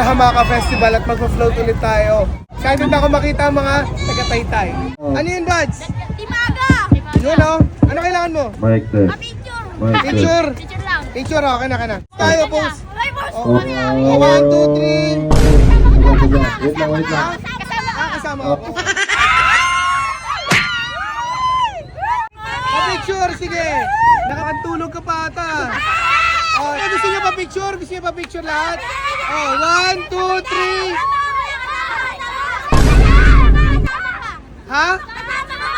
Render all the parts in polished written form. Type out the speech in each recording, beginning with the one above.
sa Hamaka Festival at magpa-float ulit tayo. Excited ako makita ang mga taga-Taytay. Ano yun, Buds? Timaga! Yun, oh. Ano kailangan mo? Mic test. Picture! Mic test. Picture. Picture lang. Picture, okay na ka na. Tayo, pose. Ay, boss! Oh, 1, 2, 3. Wait lang, wait lang. Kasama ako. Pa-picture, sige. Nakakantulog ka pa ata. Oh, gusto niyo pa picture? Gusto niyo pa picture lahat? Oh, 1, 2, 3. Ha?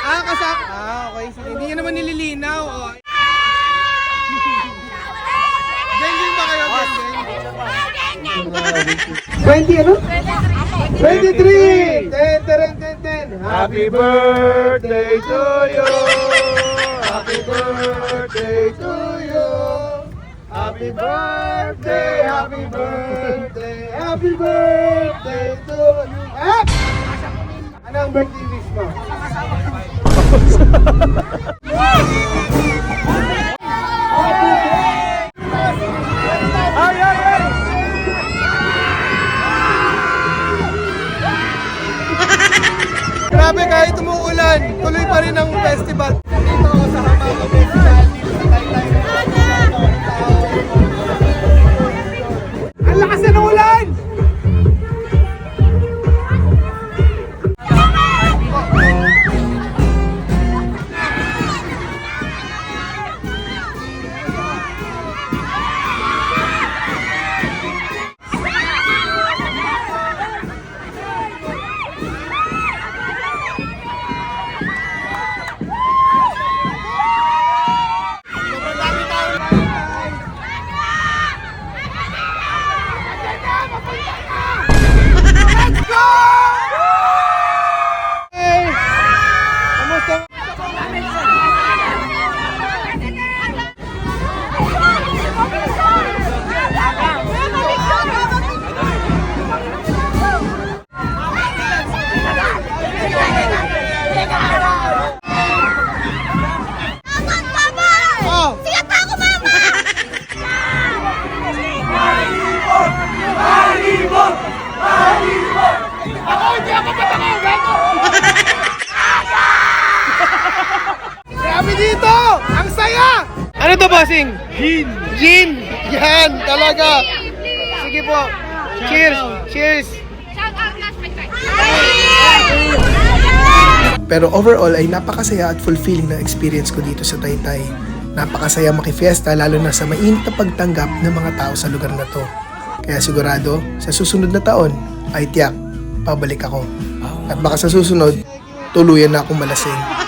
Kasama. Okay. Sige. Hindi niya naman nililinaw. Oh. Geng ba kayo? Geng. 20 ano? 23! 10. Happy birthday to you! Happy birthday to you! Happy birthday! Happy birthday! Happy birthday to you! Eh! Ano ang birthday wish mo? Ay! Grabe, kahit umuulan, tuloy pa rin ang festival. Dito ako sa Hamaka Festival, dito sa Taytay. Ang lakas na ng ulan! Grabe dito! Ang saya! Ano to, bossing? Gin! Yan, talaga! Sige po. Cheers! Cheers! Pero overall ay napakasaya at fulfilling na experience ko dito sa Taytay. Napakasaya makifiesta lalo na sa mainit na pagtanggap ng mga tao sa lugar na to. Kaya sigurado, sa susunod na taon ay tiyak, pabalik ako. At baka sa susunod, tuluyan na akong malasing.